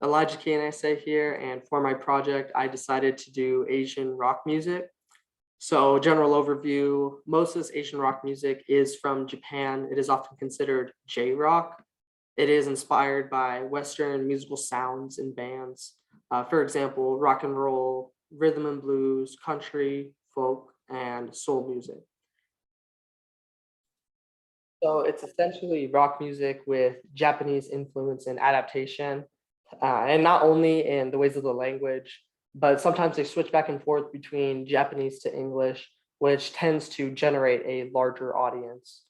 Elijah Kiyonese here, and for my project, I decided to do Asian rock music. So, general overview, most of this Asian rock music is from Japan. It is often considered J-rock. It is inspired by Western musical sounds and bands. For example, rock and roll, rhythm and blues, country, folk, and soul music. So it's essentially rock music with Japanese influence and adaptation, and not only in the ways of the language, but sometimes they switch back and forth between Japanese to English, which tends to generate a larger audience.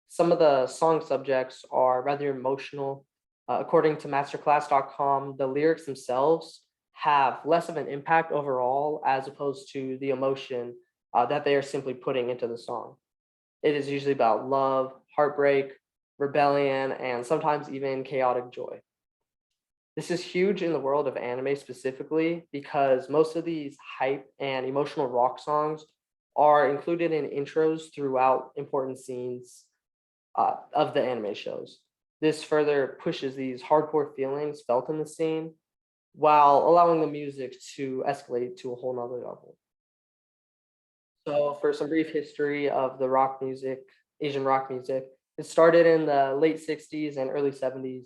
Some of the song subjects are rather emotional. According to masterclass.com, the lyrics themselves have less of an impact overall as opposed to the emotion that they are simply putting into the song. It is usually about love, heartbreak, rebellion, and sometimes even chaotic joy. This is huge in the world of anime specifically because most of these hype and emotional rock songs are included in intros throughout important scenes of the anime shows. This further pushes these hardcore feelings felt in the scene while allowing the music to escalate to a whole nother level. So, for some brief history of the rock music, Asian rock music, it started in the late 60s and early 70s,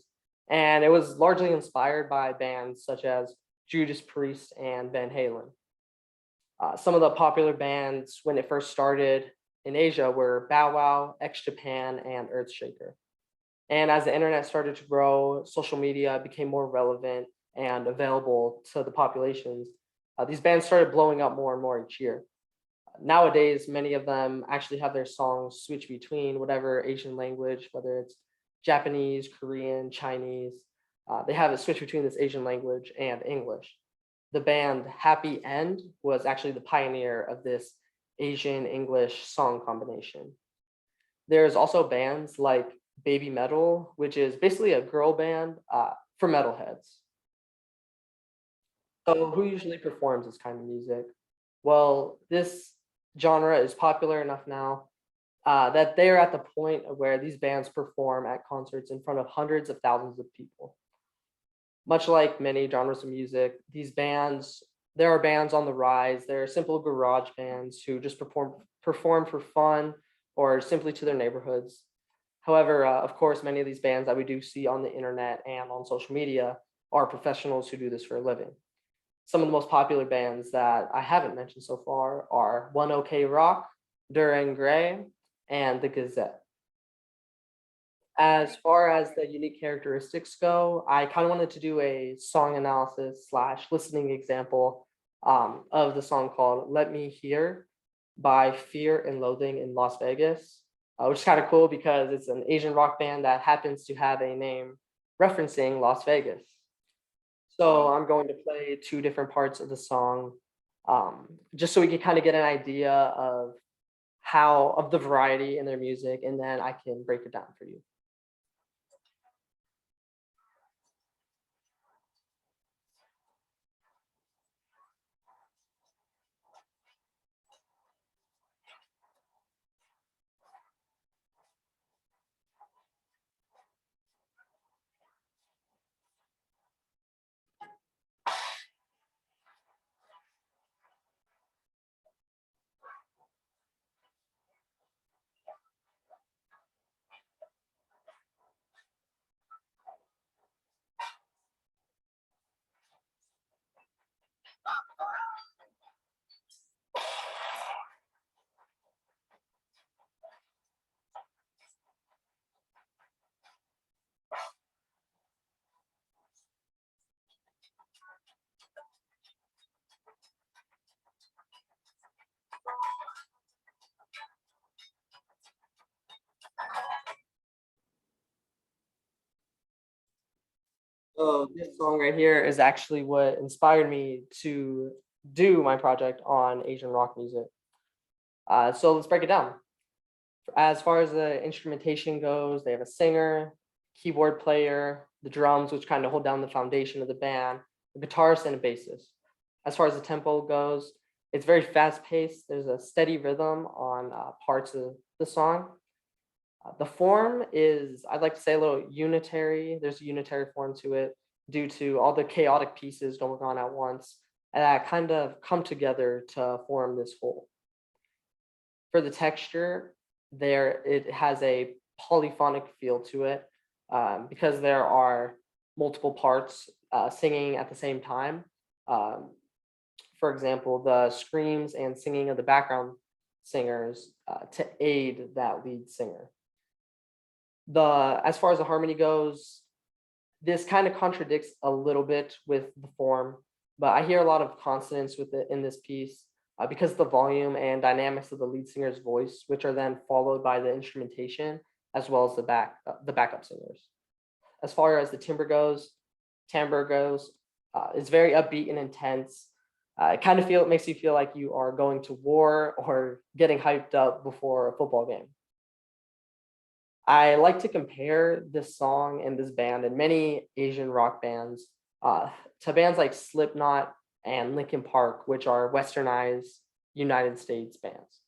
and it was largely inspired by bands such as Judas Priest and Van Halen. Some of the popular bands when it first started in Asia were Bow Wow, X Japan, and Earthshaker. And as the internet started to grow, social media became more relevant and available to the populations. These bands started blowing up more and more each year. Nowadays, many of them actually have their songs switch between whatever Asian language, whether it's Japanese, Korean, Chinese. They have it switch between this Asian language and English. The band Happy End was actually the pioneer of this Asian English song combination. There's also bands like Baby Metal, which is basically a girl band for metalheads. So, who usually performs this kind of music? Well, this genre is popular enough now that they're at the point of where these bands perform at concerts in front of hundreds of thousands of people. Much like many genres of music, there are bands on the rise. There are simple garage bands who just perform for fun or simply to their neighborhoods. However, of course, many of these bands that we do see on the internet and on social media are professionals who do this for a living. Some of the most popular bands that I haven't mentioned so far are One OK Rock, Duran Gray, and The Gazette. As far as the unique characteristics go, I kind of wanted to do a song analysis slash listening example of the song called Let Me Hear by Fear and Loathing in Las Vegas, which is kind of cool because it's an Asian rock band that happens to have a name referencing Las Vegas. So I'm going to play two different parts of the song, just so we can kind of get an idea of the variety in their music, and then I can break it down for you. So this song right here is actually what inspired me to do my project on Asian rock music. So let's break it down. As far as the instrumentation goes, they have a singer, keyboard player, the drums, which kind of hold down the foundation of the band, a guitarist, and a bassist. As far as the tempo goes, it's very fast paced. There's a steady rhythm on parts of the song. The form is, I'd like to say, a little unitary. There's a unitary form to it. due to all the chaotic pieces going on at once and that kind of come together to form this whole. For the texture, there it has a polyphonic feel to it because there are multiple parts singing at the same time. Um, for example, the screams and singing of the background singers to aid that lead singer. As far as the harmony goes, this kind of contradicts a little bit with the form, but I hear a lot of consonants with it in this piece because of the volume and dynamics of the lead singer's voice, which are then followed by the instrumentation as well as the backup singers. As far as the timbre goes, it's very upbeat and intense. It makes you feel like you are going to war or getting hyped up before a football game. I like to compare this song and this band and many Asian rock bands to bands like Slipknot and Linkin Park, which are westernized United States bands.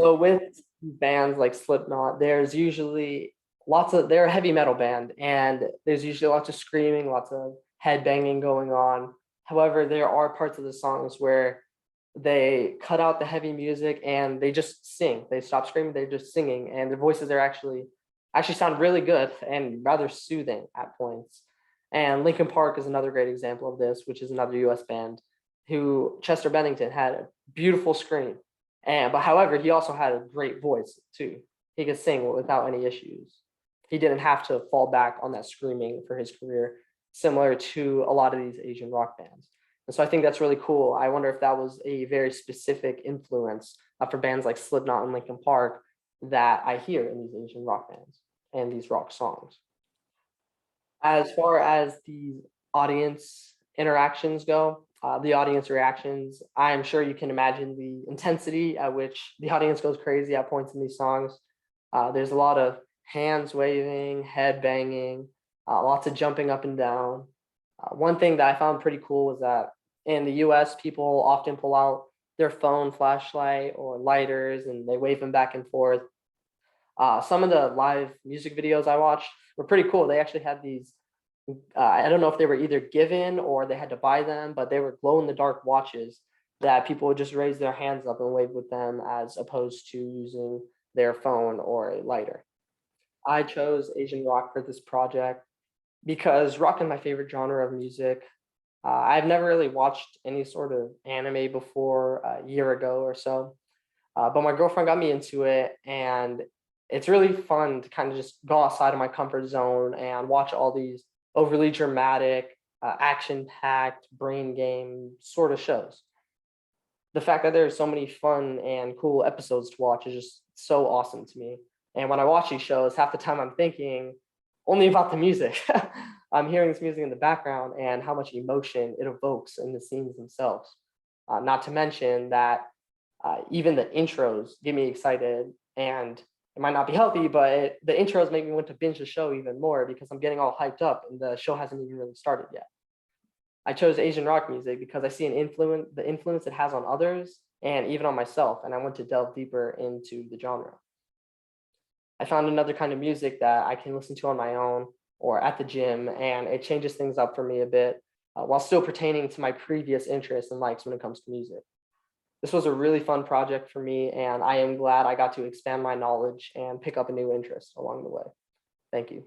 So with bands like Slipknot, they're a heavy metal band, and there's usually lots of screaming, lots of head banging going on. However, there are parts of the songs where they cut out the heavy music and they just sing. They stop screaming, they're just singing, and their voices are actually sound really good and rather soothing at points. And Linkin Park is another great example of this, which is another US band who Chester Bennington had a beautiful scream. But however, he also had a great voice too. He could sing without any issues. He didn't have to fall back on that screaming for his career, similar to a lot of these Asian rock bands. And so I think that's really cool. I wonder if that was a very specific influence for bands like Slipknot and Linkin Park that I hear in these Asian rock bands and these rock songs. As far as the audience interactions go, the audience reactions, I am sure you can imagine the intensity at which the audience goes crazy at points in these songs. There's a lot of hands waving, head banging, lots of jumping up and down. One thing that I found pretty cool was that in the US, people often pull out their phone flashlight or lighters and they wave them back and forth. Some of the live music videos I watched were pretty cool. They actually had these, I don't know if they were either given or they had to buy them, but they were glow in the dark watches that people would just raise their hands up and wave with them as opposed to using their phone or a lighter. I chose Asian rock for this project because rock is my favorite genre of music. I've never really watched any sort of anime before a year ago or so, but my girlfriend got me into it, and it's really fun to kind of just go outside of my comfort zone and watch all these overly dramatic, action-packed, brain game sort of shows. The fact that there's so many fun and cool episodes to watch is just so awesome to me. And when I watch these shows, half the time I'm thinking only about the music. I'm hearing this music in the background and how much emotion it evokes in the scenes themselves. Not to mention that even the intros get me excited, and it might not be healthy, but the intros make me want to binge the show even more because I'm getting all hyped up and the show hasn't even really started yet. I chose Asian rock music because I see the influence it has on others and even on myself, and I want to delve deeper into the genre. I found another kind of music that I can listen to on my own or at the gym, and it changes things up for me a bit while still pertaining to my previous interests and likes when it comes to music. This was a really fun project for me, and I am glad I got to expand my knowledge and pick up a new interest along the way. Thank you.